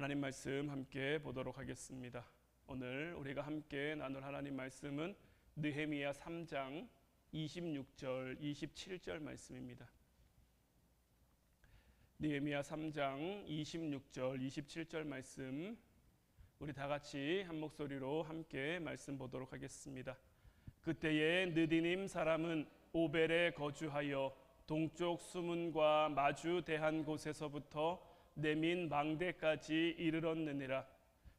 하나님 말씀 함께 보도록 하겠습니다. 오늘 우리가 함께 나눌 하나님 말씀은 느헤미야 3장 26절 27절 말씀입니다. 느헤미야 3장 26절 27절 말씀, 우리 다 같이 한 목소리로 함께 말씀 보도록 하겠습니다. 그때에 느디님 사람은 오벨에 거주하여 동쪽 수문과 마주 대한 곳에서부터 내민 망대까지 이르렀느니라.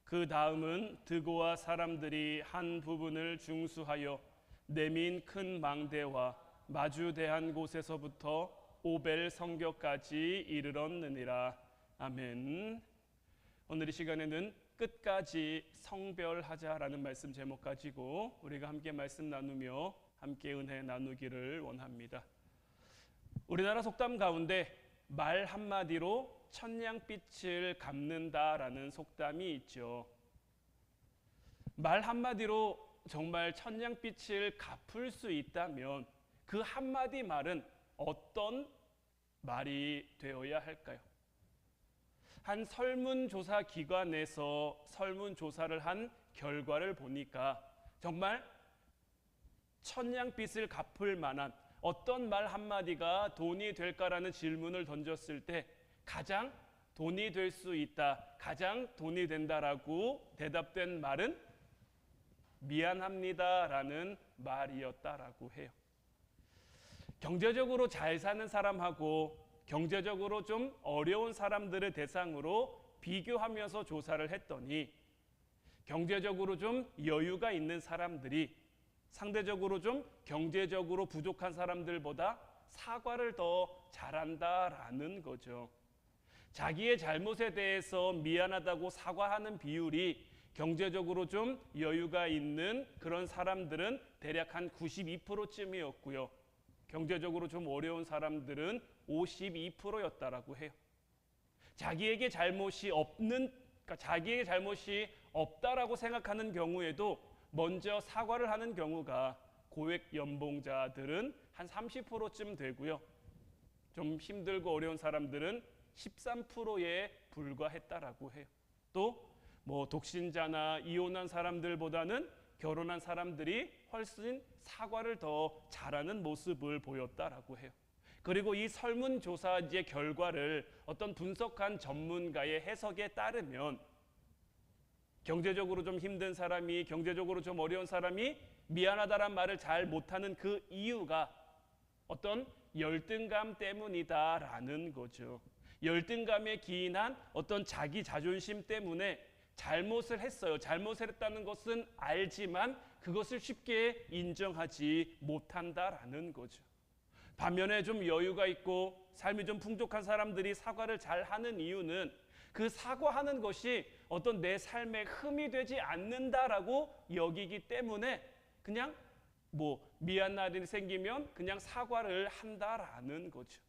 그 다음은 드고아 사람들이 한 부분을 중수하여 내민 큰 망대와 마주 대한 곳에서부터 오벨 성벽까지 이르렀느니라. 아멘. 오늘 이 시간에는 끝까지 성별하자라는 말씀 제목 가지고 우리가 함께 말씀 나누며 함께 은혜 나누기를 원합니다. 우리나라 속담 가운데 말 한마디로 천냥빛을 갚는다라는 속담이 있죠. 말 한마디로 정말 천냥빛을 갚을 수 있다면 그 한마디 말은 어떤 말이 되어야 할까요? 한 설문조사 기관에서 설문조사를 한 결과를 보니까 정말 천냥빚을 갚을 만한 어떤 말 한마디가 돈이 될까라는 질문을 던졌을 때 가장 돈이 될 수 있다, 가장 돈이 된다라고 대답된 말은 미안합니다라는 말이었다라고 해요. 경제적으로 잘 사는 사람하고 경제적으로 좀 어려운 사람들을 대상으로 비교하면서 조사를 했더니 경제적으로 좀 여유가 있는 사람들이 상대적으로 좀 경제적으로 부족한 사람들보다 사과를 더 잘한다라는 거죠. 자기의 잘못에 대해서 미안하다고 사과하는 비율이 경제적으로 좀 여유가 있는 그런 사람들은 대략 한 92%쯤이었고요. 경제적으로 좀 어려운 사람들은 52%였다라고 해요. 자기에게 잘못이 없다라고 생각하는 경우에도 먼저 사과를 하는 경우가 고액 연봉자들은 한 30%쯤 되고요. 좀 힘들고 어려운 사람들은 13%에 불과했다라고 해요. 또 독신자나 이혼한 사람들보다는 결혼한 사람들이 훨씬 사과를 더 잘하는 모습을 보였다라고 해요. 그리고 이 설문조사의 결과를 어떤 분석한 전문가의 해석에 따르면 경제적으로 좀 힘든 사람이, 경제적으로 좀 어려운 사람이 미안하다란 말을 잘 못하는 그 이유가 어떤 열등감 때문이다라는 거죠. 열등감에 기인한 어떤 자기 자존심 때문에 잘못을 했어요. 잘못을 했다는 것은 알지만 그것을 쉽게 인정하지 못한다라는 거죠. 반면에 좀 여유가 있고 삶이 좀 풍족한 사람들이 사과를 잘 하는 이유는 그 사과하는 것이 어떤 내 삶에 흠이 되지 않는다라고 여기기 때문에 그냥 미안 날이 생기면 그냥 사과를 한다라는 거죠.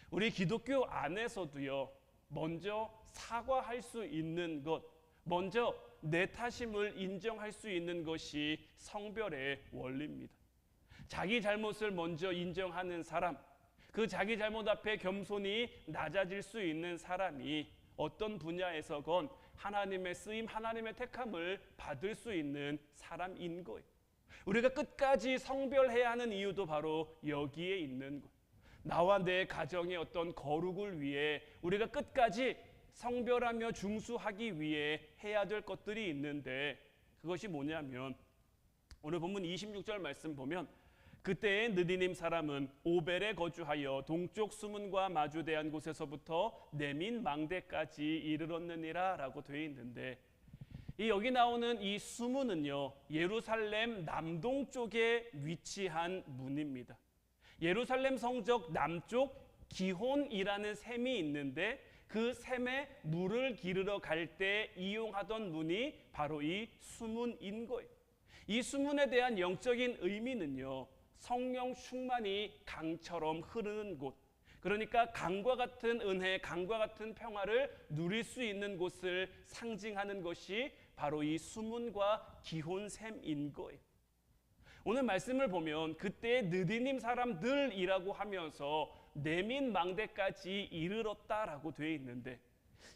우리 기독교 안에서도요, 먼저 사과할 수 있는 것, 먼저 내 탓임을 인정할 수 있는 것이 성별의 원리입니다. 자기 잘못을 먼저 인정하는 사람, 그 자기 잘못 앞에 겸손히 낮아질 수 있는 사람이 어떤 분야에서건 하나님의 쓰임, 하나님의 택함을 받을 수 있는 사람인 거예요. 우리가 끝까지 성별해야 하는 이유도 바로 여기에 있는 거예요. 나와 내 가정의 어떤 거룩을 위해 우리가 끝까지 성별하며 중수하기 위해 해야 될 것들이 있는데 그것이 뭐냐면 오늘 본문 26절 말씀 보면 그때에 느디님 사람은 오벨에 거주하여 동쪽 수문과 마주 대한 곳에서부터 내민 망대까지 이르렀느니라 라고 되어 있는데 여기 나오는 이 수문은요, 예루살렘 남동쪽에 위치한 문입니다. 예루살렘 성적 남쪽 기혼이라는 샘이 있는데 그 샘에 물을 기르러 갈 때 이용하던 문이 바로 이 수문인 거예요. 이 수문에 대한 영적인 의미는요, 성령 충만이 강처럼 흐르는 곳, 그러니까 강과 같은 은혜, 강과 같은 평화를 누릴 수 있는 곳을 상징하는 것이 바로 이 수문과 기혼샘인 거예요. 오늘 말씀을 보면 그때 느디님 사람들이라고 하면서 내민 망대까지 이르렀다라고 되어 있는데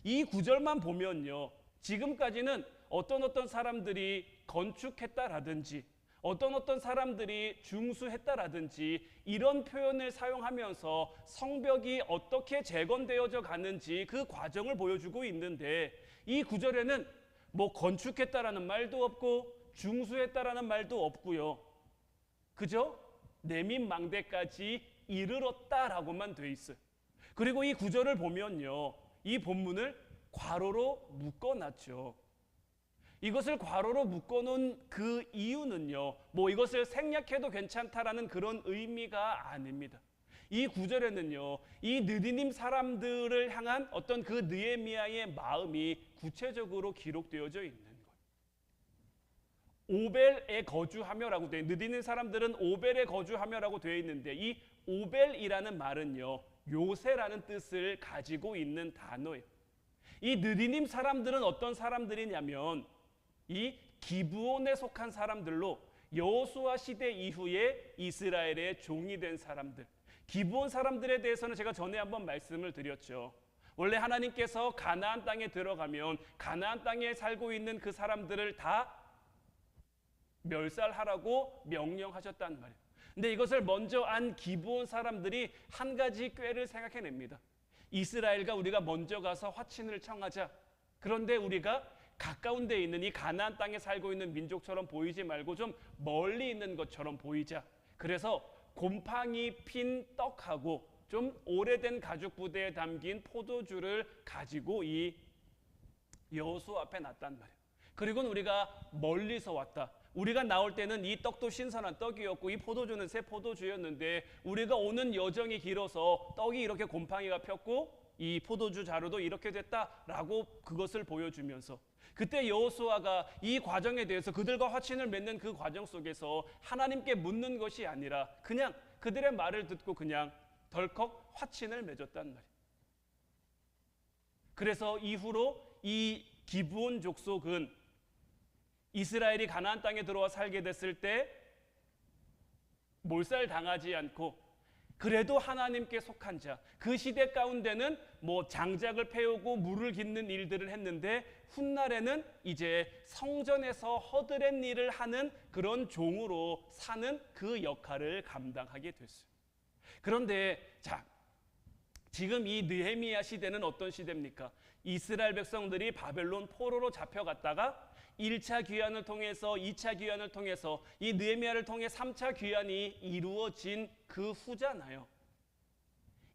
이 구절만 보면요, 지금까지는 어떤 사람들이 건축했다라든지 어떤 사람들이 중수했다라든지 이런 표현을 사용하면서 성벽이 어떻게 재건되어져 가는지 그 과정을 보여주고 있는데, 이 구절에는 뭐 건축했다라는 말도 없고 중수했다라는 말도 없고요, 그죠? 내민망대까지 이르렀다라고만 돼 있어요. 그리고 이 구절을 보면요, 이 본문을 괄호로 묶어놨죠. 이것을 괄호로 묶어놓은 그 이유는요, 뭐 이것을 생략해도 괜찮다라는 그런 의미가 아닙니다. 이 구절에는요, 이 느디님 사람들을 향한 어떤 그 느헤미야의 마음이 구체적으로 기록되어져 있는 거예요. 오벨에 거주하며라고 되어, 느디님 사람들은 오벨에 거주하며라고 되어 있는데, 이 오벨이라는 말은요, 요새라는 뜻을 가지고 있는 단어예요. 이 느디님 사람들은 어떤 사람들이냐면 이 기브온에 속한 사람들로 여호수아 시대 이후에 이스라엘의 종이 된 사람들. 기브온 사람들에 대해서는 제가 전에 한번 말씀을 드렸죠. 원래 하나님께서 가나안 땅에 들어가면 가나안 땅에 살고 있는 그 사람들을 다 멸살하라고 명령하셨단 말이에요. 근데 이것을 먼저 안 기브온 사람들이 한 가지 꾀를 생각해냅니다. 이스라엘과 우리가 먼저 가서 화친을 청하자. 그런데 우리가 가까운 데 있는 이 가나안 땅에 살고 있는 민족처럼 보이지 말고 좀 멀리 있는 것처럼 보이자. 그래서 곰팡이 핀 떡하고 좀 오래된 가죽 부대에 담긴 포도주를 가지고 이 여호수아 앞에 놨단 말이에요. 그리고는 우리가 멀리서 왔다. 우리가 나올 때는 이 떡도 신선한 떡이었고 이 포도주는 새 포도주였는데 우리가 오는 여정이 길어서 떡이 이렇게 곰팡이가 폈고 이 포도주 자루도 이렇게 됐다라고 그것을 보여주면서, 그때 여호수아가 이 과정에 대해서 그들과 화친을 맺는 그 과정 속에서 하나님께 묻는 것이 아니라 그냥 그들의 말을 듣고 그냥 덜컥 화친을 맺었단 말이에요. 그래서 이후로 이 기브온 족속은 이스라엘이 가나안 땅에 들어와 살게 됐을 때 몰살당하지 않고 그래도 하나님께 속한 자, 그 시대 가운데는 뭐 장작을 패우고 물을 깃는 일들을 했는데 훗날에는 이제 성전에서 허드렛 일을 하는 그런 종으로 사는 그 역할을 감당하게 됐어요. 그런데 자, 지금 이 느헤미야 시대는 어떤 시대입니까? 이스라엘 백성들이 바벨론 포로로 잡혀갔다가 1차 귀환을 통해서 2차 귀환을 통해서 이 느헤미야를 통해 3차 귀환이 이루어진 그 후잖아요.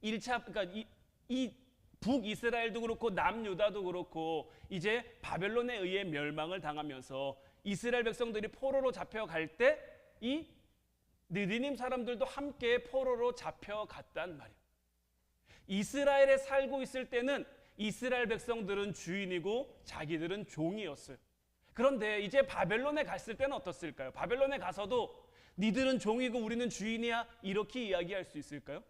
1차, 그러니까 이 북이스라엘도 그렇고 남유다도 그렇고 이제 바벨론에 의해 멸망을 당하면서 이스라엘 백성들이 포로로 잡혀갈 때 이 느디님 사람들도 함께 포로로 잡혀갔단 말이에요. 이스라엘에 살고 있을 때는 이스라엘 백성들은 주인이고 자기들은 종이었어요. 그런데 이제 바벨론에 갔을 때는 어떻을까요? 바벨론에 가서도 니들은 종이고 우리는 주인이야, 이렇게 이야기할 수 있을까요?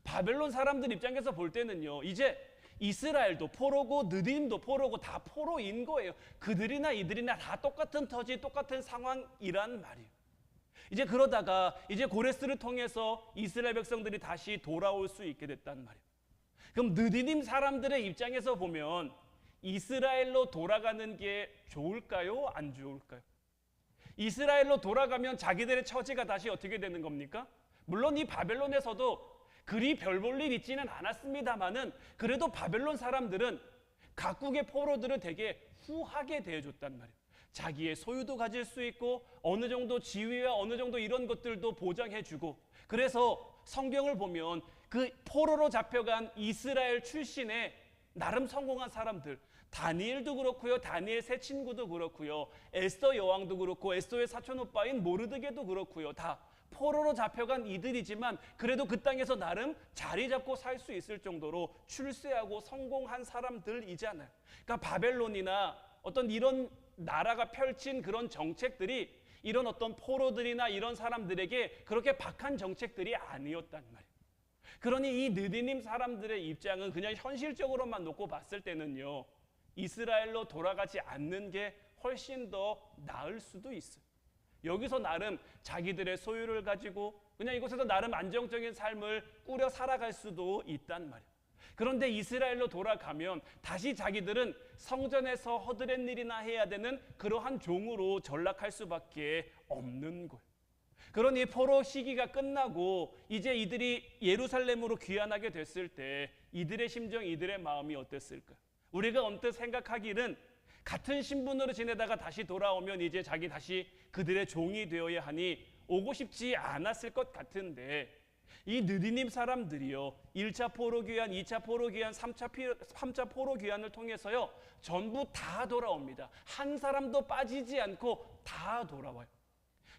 바벨론 사람들 입장에서 볼 때는요, 이제 이스라엘도 포로고 느디님도 포로고 다 포로인 거예요. 그들이나 이들이나 다 똑같은 터지 똑같은 상황이란 말이에요. 이제 그러다가 이제 고레스를 통해서 이스라엘 백성들이 다시 돌아올 수 있게 됐단 말이에요. 그럼 느디님 사람들의 입장에서 보면 이스라엘로 돌아가는 게 좋을까요? 안 좋을까요? 이스라엘로 돌아가면 자기들의 처지가 다시 어떻게 되는 겁니까? 물론 이 바벨론에서도 그리 별 볼 일 있지는 않았습니다만은 그래도 바벨론 사람들은 각국의 포로들을 되게 후하게 대해줬단 말이에요. 자기의 소유도 가질 수 있고 어느 정도 지위와 어느 정도 이런 것들도 보장해주고, 그래서 성경을 보면 그 포로로 잡혀간 이스라엘 출신의 나름 성공한 사람들, 다니엘도 그렇고요, 다니엘 세 친구도 그렇고요, 에스더 여왕도 그렇고 에스더의 사촌 오빠인 모르드게도 그렇고요, 다 포로로 잡혀간 이들이지만 그래도 그 땅에서 나름 자리 잡고 살 수 있을 정도로 출세하고 성공한 사람들이잖아요. 그러니까 바벨론이나 어떤 이런 나라가 펼친 그런 정책들이 이런 어떤 포로들이나 이런 사람들에게 그렇게 박한 정책들이 아니었단 말이에요. 그러니 이 느디님 사람들의 입장은 그냥 현실적으로만 놓고 봤을 때는요, 이스라엘로 돌아가지 않는 게 훨씬 더 나을 수도 있어요. 여기서 나름 자기들의 소유를 가지고 그냥 이곳에서 나름 안정적인 삶을 꾸려 살아갈 수도 있단 말이에요. 그런데 이스라엘로 돌아가면 다시 자기들은 성전에서 허드렛 일이나 해야 되는 그러한 종으로 전락할 수밖에 없는 거예요. 그러니 포로 시기가 끝나고 이제 이들이 예루살렘으로 귀환하게 됐을 때 이들의 심정, 이들의 마음이 어땠을까요? 우리가 언뜻 생각하기는 같은 신분으로 지내다가 다시 돌아오면 이제 자기 다시 그들의 종이 되어야 하니 오고 싶지 않았을 것 같은데, 이 느디님 사람들이요, 1차 포로 귀환, 2차 포로 귀환, 3차 포로 귀환을 통해서요 전부 다 돌아옵니다. 한 사람도 빠지지 않고 다 돌아와요.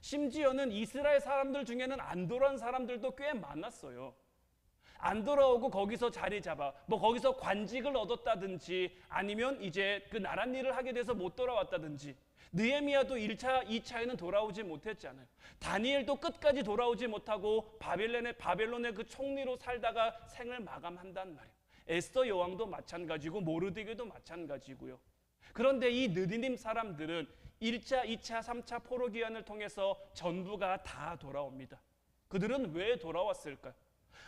심지어는 이스라엘 사람들 중에는 안 돌아온 사람들도 꽤 많았어요. 안 돌아오고 거기서 자리 잡아 거기서 관직을 얻었다든지, 아니면 이제 그 나란 일을 하게 돼서 못 돌아왔다든지. 느헤미야도 1차, 2차에는 돌아오지 못했잖아요. 다니엘도 끝까지 돌아오지 못하고 바벨론의 그 총리로 살다가 생을 마감한단 말이에요. 에스더 여왕도 마찬가지고 모르드게도 마찬가지고요. 그런데 이 느디님 사람들은 1차, 2차, 3차 포로 귀환을 통해서 전부가 다 돌아옵니다. 그들은 왜 돌아왔을까요?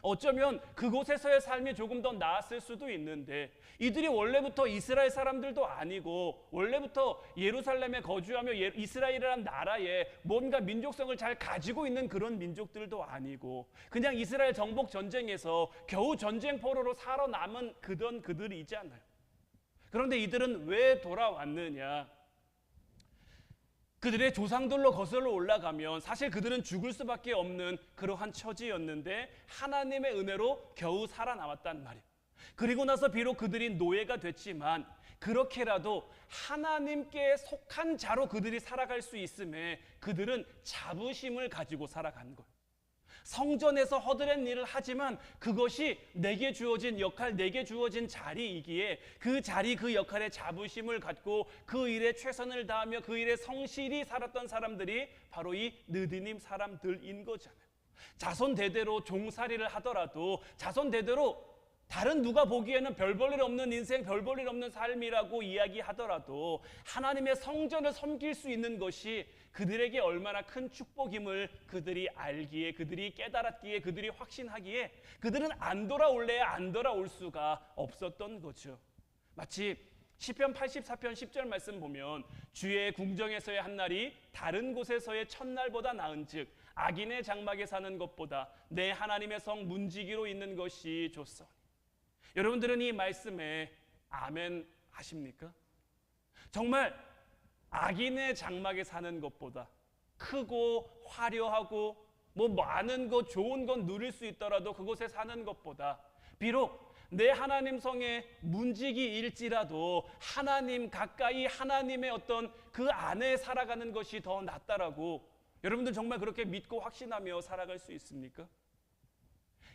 어쩌면 그곳에서의 삶이 조금 더 나았을 수도 있는데, 이들이 원래부터 이스라엘 사람들도 아니고 원래부터 예루살렘에 거주하며 이스라엘이라는 나라에 뭔가 민족성을 잘 가지고 있는 그런 민족들도 아니고 그냥 이스라엘 정복 전쟁에서 겨우 전쟁 포로로 살아남은 그들이잖아요. 그런데 이들은 왜 돌아왔느냐? 그들의 조상들로 거슬러 올라가면 사실 그들은 죽을 수밖에 없는 그러한 처지였는데 하나님의 은혜로 겨우 살아남았단 말이에요. 그리고 나서 비록 그들이 노예가 됐지만 그렇게라도 하나님께 속한 자로 그들이 살아갈 수 있음에 그들은 자부심을 가지고 살아간 거예요. 성전에서 허드렛 일을 하지만 그것이 내게 주어진 역할, 내게 주어진 자리이기에 그 자리, 그 역할에 자부심을 갖고 그 일에 최선을 다하며 그 일에 성실히 살았던 사람들이 바로 이 느디님 사람들인 거잖아요. 자손 대대로 종살이를 하더라도 자손 대대로 다른 누가 보기에는 별 볼 일 없는 인생, 별 볼 일 없는 삶이라고 이야기하더라도 하나님의 성전을 섬길 수 있는 것이 그들에게 얼마나 큰 축복임을 그들이 알기에, 그들이 깨달았기에, 그들이 확신하기에 그들은 안 돌아올래야 안 돌아올 수가 없었던 거죠. 마치 시편 84편 10절 말씀 보면 주의 궁정에서의 한 날이 다른 곳에서의 첫날보다 나은즉 악인의 장막에 사는 것보다 내 하나님의 성 문지기로 있는 것이 좋소. 여러분들은 이 말씀에 아멘 하십니까? 정말 악인의 장막에 사는 것보다 크고 화려하고 많은 것, 좋은 것 누릴 수 있더라도 그곳에 사는 것보다 비록 내 하나님 성의 문지기일지라도 하나님 가까이 하나님의 어떤 그 안에 살아가는 것이 더 낫다라고 여러분들 정말 그렇게 믿고 확신하며 살아갈 수 있습니까?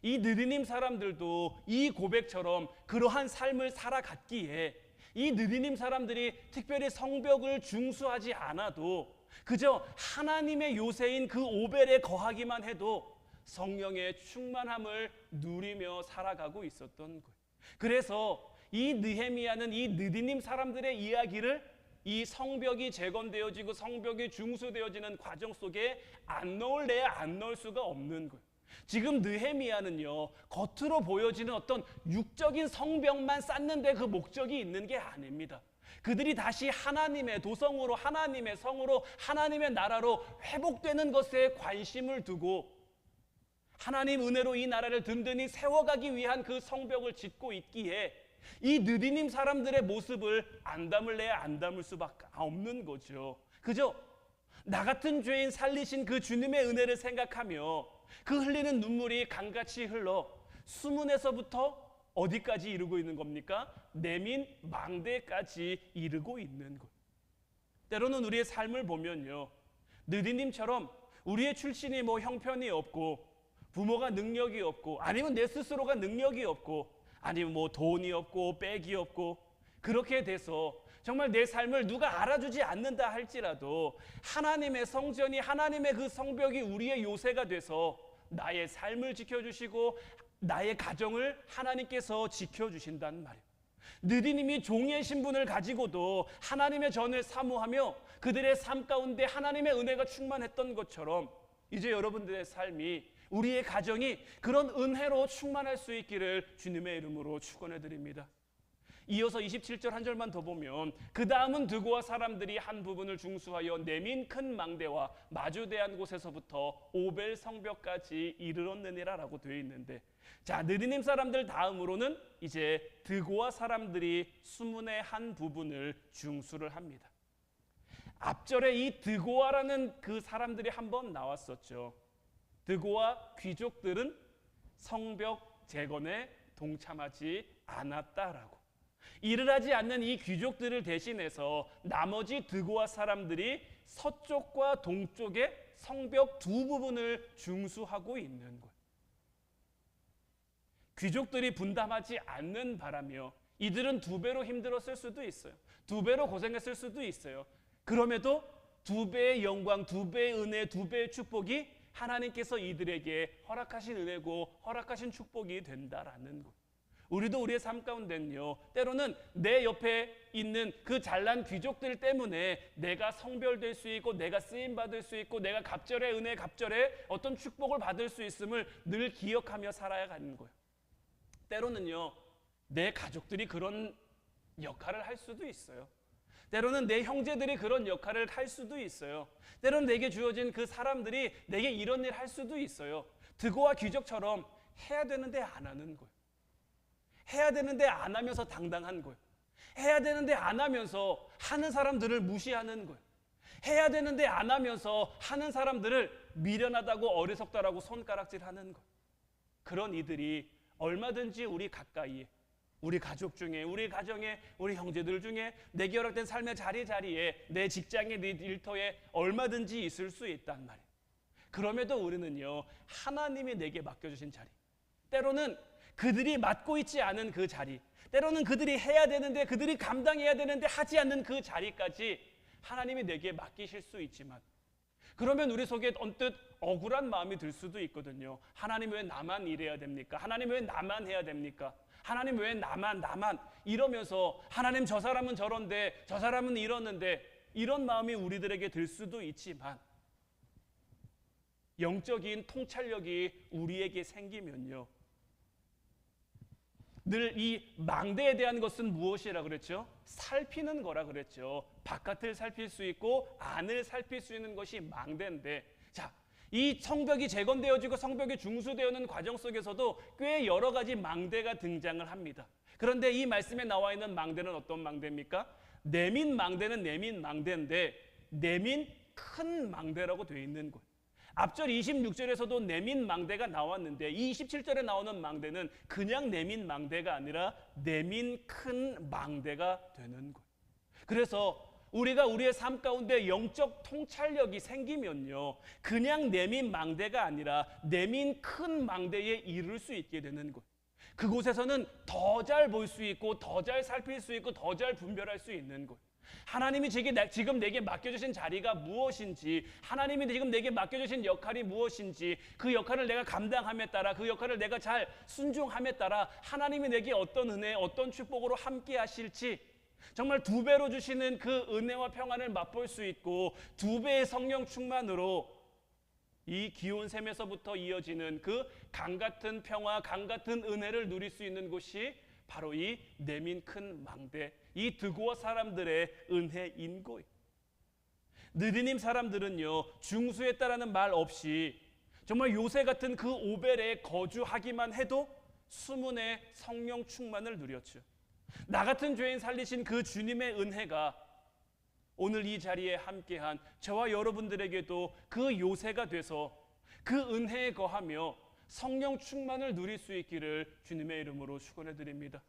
이 느디님 사람들도 이 고백처럼 그러한 삶을 살아갔기에 이 느디님 사람들이 특별히 성벽을 중수하지 않아도 그저 하나님의 요새인 그 오벨에 거하기만 해도 성령의 충만함을 누리며 살아가고 있었던 거예요. 그래서 이 느헤미야는 이 느디님 사람들의 이야기를 이 성벽이 재건되어지고 성벽이 중수되어지는 과정 속에 안 넣을래야 안 넣을 수가 없는 거예요. 지금 느헤미야는요, 겉으로 보여지는 어떤 육적인 성벽만 쌓는데 그 목적이 있는 게 아닙니다. 그들이 다시 하나님의 도성으로, 하나님의 성으로, 하나님의 나라로 회복되는 것에 관심을 두고 하나님 은혜로 이 나라를 든든히 세워가기 위한 그 성벽을 짓고 있기에 이 느디님 사람들의 모습을 안 담을래야 안 담을 수밖에 없는 거죠. 그죠? 나 같은 죄인 살리신 그 주님의 은혜를 생각하며 그 흘리는 눈물이 강같이 흘러 수문에서부터 어디까지 이르고 있는 겁니까? 내민 망대까지 이르고 있는 것. 때로는 우리의 삶을 보면요, 느디님처럼 우리의 출신이 형편이 없고 부모가 능력이 없고 아니면 내 스스로가 능력이 없고 아니면 돈이 없고 빽이 없고 그렇게 돼서 정말 내 삶을 누가 알아주지 않는다 할지라도 하나님의 성전이, 하나님의 그 성벽이 우리의 요새가 돼서 나의 삶을 지켜주시고 나의 가정을 하나님께서 지켜주신단 말이에요. 느디님이 종의 신분을 가지고도 하나님의 전을 사모하며 그들의 삶 가운데 하나님의 은혜가 충만했던 것처럼 이제 여러분들의 삶이 우리의 가정이 그런 은혜로 충만할 수 있기를 주님의 이름으로 축원해 드립니다. 이어서 27절 한 절만 더 보면 그 다음은 드고와 사람들이 한 부분을 중수하여 내민 큰 망대와 마주대한 곳에서부터 오벨 성벽까지 이르렀느니라 라고 되어 있는데, 자, 느리님 사람들 다음으로는 이제 드고와 사람들이 수문의 한 부분을 중수를 합니다. 앞절에 이 드고아라는 그 사람들이 한번 나왔었죠. 드고아 귀족들은 성벽 재건에 동참하지 않았다라고. 일을 하지 않는 이 귀족들을 대신해서 나머지 드고아 사람들이 서쪽과 동쪽의 성벽 두 부분을 중수하고 있는 거예요. 귀족들이 분담하지 않는 바람이요, 이들은 두 배로 힘들었을 수도 있어요. 두 배로 고생했을 수도 있어요. 그럼에도 두 배의 영광, 두 배의 은혜, 두 배의 축복이 하나님께서 이들에게 허락하신 은혜고 허락하신 축복이 된다라는 것. 우리도 우리의 삶 가운데는요, 때로는 내 옆에 있는 그 잘난 귀족들 때문에 내가 성별될 수 있고, 내가 쓰임받을 수 있고, 내가 갑절의 은혜, 갑절의 어떤 축복을 받을 수 있음을 늘 기억하며 살아야 하는 거예요. 때로는요, 내 가족들이 그런 역할을 할 수도 있어요. 때로는 내 형제들이 그런 역할을 할 수도 있어요. 때로는 내게 주어진 그 사람들이 내게 이런 일 할 수도 있어요. 드고와 귀족처럼 해야 되는데 안 하는 거예요. 해야 되는데 안 하면서 당당한 거예요. 해야 되는데 안 하면서 하는 사람들을 무시하는 거예요. 해야 되는데 안 하면서 하는 사람들을 미련하다고 어리석다라고 손가락질하는 거예요. 그런 이들이 얼마든지 우리 가까이에, 우리 가족 중에, 우리 가정에, 우리 형제들 중에, 내게 허락된 삶의 자리에, 내 직장에, 내 일터에 얼마든지 있을 수 있단 말이에요. 그럼에도 우리는요, 하나님이 내게 맡겨주신 자리, 때로는 그들이 맡고 있지 않은 그 자리, 때로는 그들이 해야 되는데, 그들이 감당해야 되는데 하지 않는 그 자리까지 하나님이 내게 맡기실 수 있지만, 그러면 우리 속에 언뜻 억울한 마음이 들 수도 있거든요. 하나님 왜 나만 일해야 됩니까? 하나님 왜 나만 해야 됩니까? 하나님 왜 나만 이러면서, 하나님 저 사람은 저런데 저 사람은 이러는데, 이런 마음이 우리들에게 들 수도 있지만, 영적인 통찰력이 우리에게 생기면요, 늘 이 망대에 대한 것은 무엇이라 그랬죠? 살피는 거라 그랬죠. 바깥을 살필 수 있고 안을 살필 수 있는 것이 망대인데, 자, 이 성벽이 재건되어지고 성벽이 중수되어지는 과정 속에서도 꽤 여러 가지 망대가 등장을 합니다. 그런데 이 말씀에 나와 있는 망대는 어떤 망대입니까? 내민 망대는 내민 망대인데, 내민 큰 망대라고 되어 있는 거예요. 앞절 26절에서도 내민 망대가 나왔는데, 이 27절에 나오는 망대는 그냥 내민 망대가 아니라 내민 큰 망대가 되는 거예요. 그래서 우리가 우리의 삶 가운데 영적 통찰력이 생기면요, 그냥 내민 망대가 아니라 내민 큰 망대에 이를 수 있게 되는 거예요. 그곳에서는 더 잘 볼 수 있고, 더 잘 살필 수 있고, 더 잘 분별할 수 있는 거예요. 하나님이 지금 내게 맡겨주신 자리가 무엇인지, 하나님이 지금 내게 맡겨주신 역할이 무엇인지, 그 역할을 내가 감당함에 따라, 그 역할을 내가 잘 순종함에 따라 하나님이 내게 어떤 은혜, 어떤 축복으로 함께 하실지, 정말 두 배로 주시는 그 은혜와 평안을 맛볼 수 있고, 두 배의 성령 충만으로 이 기온 샘에서부터 이어지는 그 강같은 평화, 강같은 은혜를 누릴 수 있는 곳이 바로 이 내민 큰 망대, 이 드고아 사람들의 은혜인 거예요. 느리님 사람들은요, 중수했다라는 말 없이 정말 요새 같은 그 오벨에 거주하기만 해도 수문의 성령 충만을 누렸죠. 나 같은 죄인 살리신 그 주님의 은혜가 오늘 이 자리에 함께한 저와 여러분들에게도 그 요새가 돼서 그 은혜에 거하며 성령 충만을 누릴 수 있기를 주님의 이름으로 축원해 드립니다.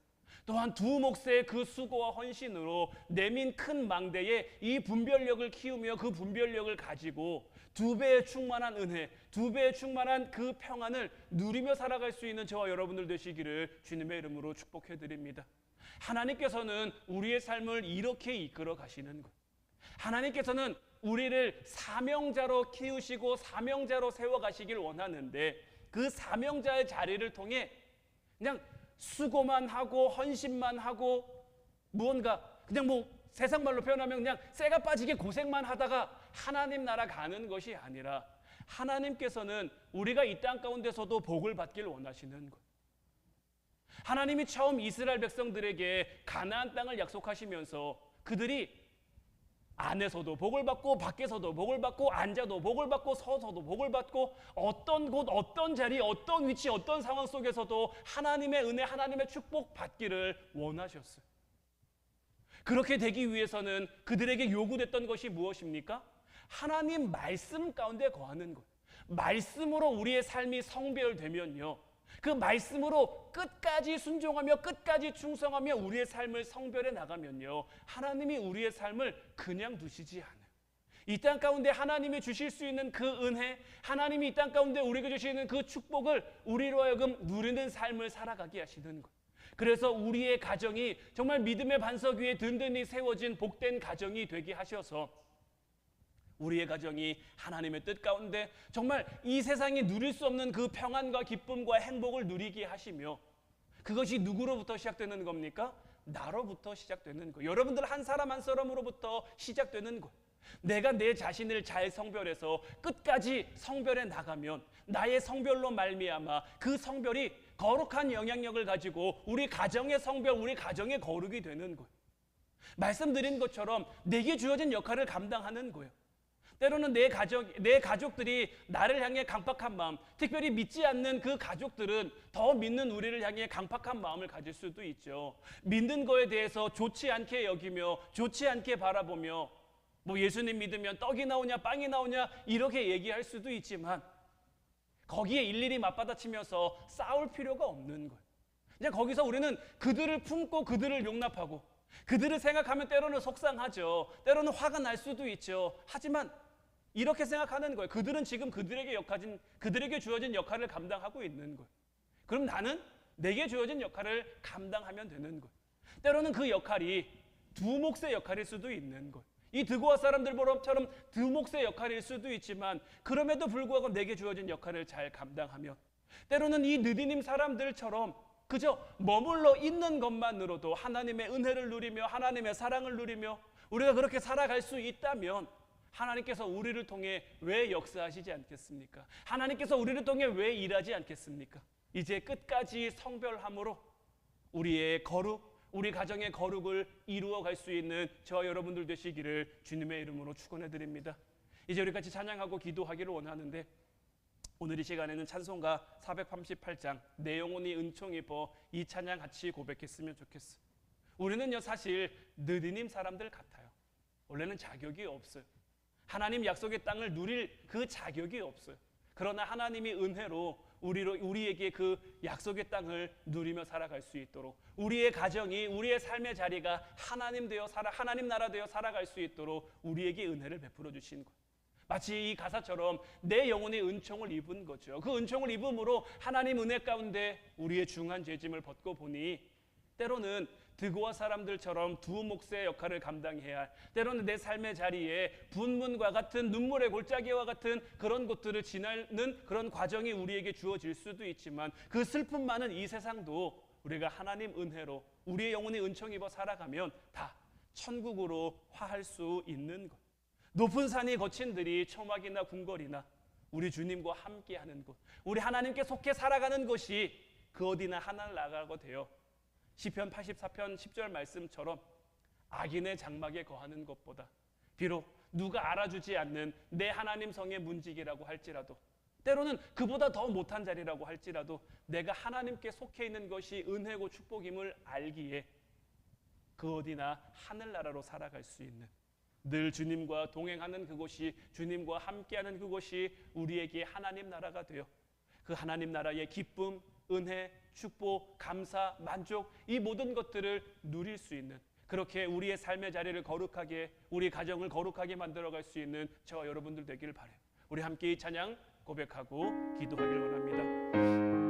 또한 두 몫의 그 수고와 헌신으로 내민 큰 망대에 이 분별력을 키우며 그 분별력을 가지고 두 배의 충만한 은혜, 두 배의 충만한 그 평안을 누리며 살아갈 수 있는 저와 여러분들 되시기를 주님의 이름으로 축복해 드립니다. 하나님께서는 우리의 삶을 이렇게 이끌어 가시는 것. 하나님께서는 우리를 사명자로 키우시고 사명자로 세워가시길 원하는데, 그 사명자의 자리를 통해 그냥 수고만 하고 헌신만 하고 무언가 그냥 뭐 세상 말로 표현하면 그냥 쇠가 빠지게 고생만 하다가 하나님 나라 가는 것이 아니라, 하나님께서는 우리가 이 땅 가운데서도 복을 받길 원하시는 거예요. 하나님이 처음 이스라엘 백성들에게 가나안 땅을 약속하시면서 그들이 안에서도 복을 받고 밖에서도 복을 받고 앉아도 복을 받고 서서도 복을 받고 어떤 곳 어떤 자리 어떤 위치 어떤 상황 속에서도 하나님의 은혜 하나님의 축복 받기를 원하셨어요. 그렇게 되기 위해서는 그들에게 요구됐던 것이 무엇입니까? 하나님 말씀 가운데 거하는 것. 말씀으로 우리의 삶이 성별되면요, 그 말씀으로 끝까지 순종하며 끝까지 충성하며 우리의 삶을 성별해 나가면요, 하나님이 우리의 삶을 그냥 두시지 않아요. 이 땅 가운데 하나님이 주실 수 있는 그 은혜, 하나님이 이 땅 가운데 우리에게 주시는 그 축복을 우리로 하여금 누리는 삶을 살아가게 하시는 거예요. 그래서 우리의 가정이 정말 믿음의 반석 위에 든든히 세워진 복된 가정이 되게 하셔서 우리의 가정이 하나님의 뜻 가운데 정말 이 세상이 누릴 수 없는 그 평안과 기쁨과 행복을 누리게 하시며, 그것이 누구로부터 시작되는 겁니까? 나로부터 시작되는 거예요. 여러분들 한 사람 한 사람으로부터 시작되는 거예요. 내가 내 자신을 잘 성별해서 끝까지 성별해 나가면 나의 성별로 말미암아 그 성별이 거룩한 영향력을 가지고 우리 가정의 성별, 우리 가정의 거룩이 되는 거예요. 말씀드린 것처럼 내게 주어진 역할을 감당하는 거예요. 때로는 내 가족들이 나를 향해 강팍한 마음, 특별히 믿지 않는 그 가족들은 더 믿는 우리를 향해 강팍한 마음을 가질 수도 있죠. 믿는 거에 대해서 좋지 않게 여기며 좋지 않게 바라보며 뭐 예수님 믿으면 떡이 나오냐 빵이 나오냐 이렇게 얘기할 수도 있지만 거기에 일일이 맞받아치면서 싸울 필요가 없는 거예요. 그냥 거기서 우리는 그들을 품고 그들을 용납하고 그들을 생각하면 때로는 속상하죠. 때로는 화가 날 수도 있죠. 하지만 이렇게 생각하는 거예요. 그들은 지금 그들에게 주어진 역할을 감당하고 있는 거예요. 그럼 나는 내게 주어진 역할을 감당하면 되는 거예요. 때로는 그 역할이 두 몫의 역할일 수도 있는 거예요. 이 드고아 사람들처럼 두 몫의 역할일 수도 있지만 그럼에도 불구하고 내게 주어진 역할을 잘 감당하면, 때로는 이 느디님 사람들처럼 그저 머물러 있는 것만으로도 하나님의 은혜를 누리며 하나님의 사랑을 누리며 우리가 그렇게 살아갈 수 있다면 하나님께서 우리를 통해 왜 역사하시지 않겠습니까? 하나님께서 우리를 통해 왜 일하지 않겠습니까? 이제 끝까지 성별함으로 우리의 거룩, 우리 가정의 거룩을 이루어갈 수 있는 저와 여러분들 되시기를 주님의 이름으로 축원해 드립니다. 이제 우리 같이 찬양하고 기도하기를 원하는데, 오늘 이 시간에는 찬송가 438장 내 영혼이 은총 입어 이 찬양 같이 고백했으면 좋겠어요. 우리는요 사실 느디님 사람들 같아요. 원래는 자격이 없어요. 하나님 약속의 땅을 누릴 그 자격이 없어요. 그러나 하나님이 은혜로 우리에게 그 약속의 땅을 누리며 살아갈 수 있도록, 우리의 가정이 우리의 삶의 자리가 하나님 나라 되어 살아갈 수 있도록 우리에게 은혜를 베풀어 주신 거예요. 마치 이 가사처럼 내 영혼이 은총을 입은 거죠. 그 은총을 입음으로 하나님 은혜 가운데 우리의 중한 죄짐을 벗고 보니 때로는 드고아 사람들처럼 두 몫의 역할을 감당해야 할, 때로는 내 삶의 자리에 분문과 같은 눈물의 골짜기와 같은 그런 것들을 지나는 그런 과정이 우리에게 주어질 수도 있지만 그 슬픔 많은 이 세상도 우리가 하나님 은혜로 우리의 영혼이 은총 입어 살아가면 다 천국으로 화할 수 있는 것. 높은 산이 거친 들이 초막이나 궁궐이나 우리 주님과 함께하는 곳, 우리 하나님께 속해 살아가는 것이 그 어디나 하늘 나가고 되어 시편 84편 10절 말씀처럼 악인의 장막에 거하는 것보다, 비록 누가 알아주지 않는 내 하나님 성의 문지기라고 할지라도, 때로는 그보다 더 못한 자리라고 할지라도 내가 하나님께 속해 있는 것이 은혜고 축복임을 알기에 그 어디나 하늘나라로 살아갈 수 있는, 늘 주님과 동행하는 그곳이, 주님과 함께하는 그곳이 우리에게 하나님 나라가 되어 그 하나님 나라의 기쁨, 은혜, 축복, 감사, 만족, 이 모든 것들을 누릴 수 있는, 그렇게 우리의 삶의 자리를 거룩하게, 우리 가정을 거룩하게 만들어갈 수 있는 저와 여러분들 되기를 바라요. 우리 함께 이 찬양 고백하고 기도하길 원합니다.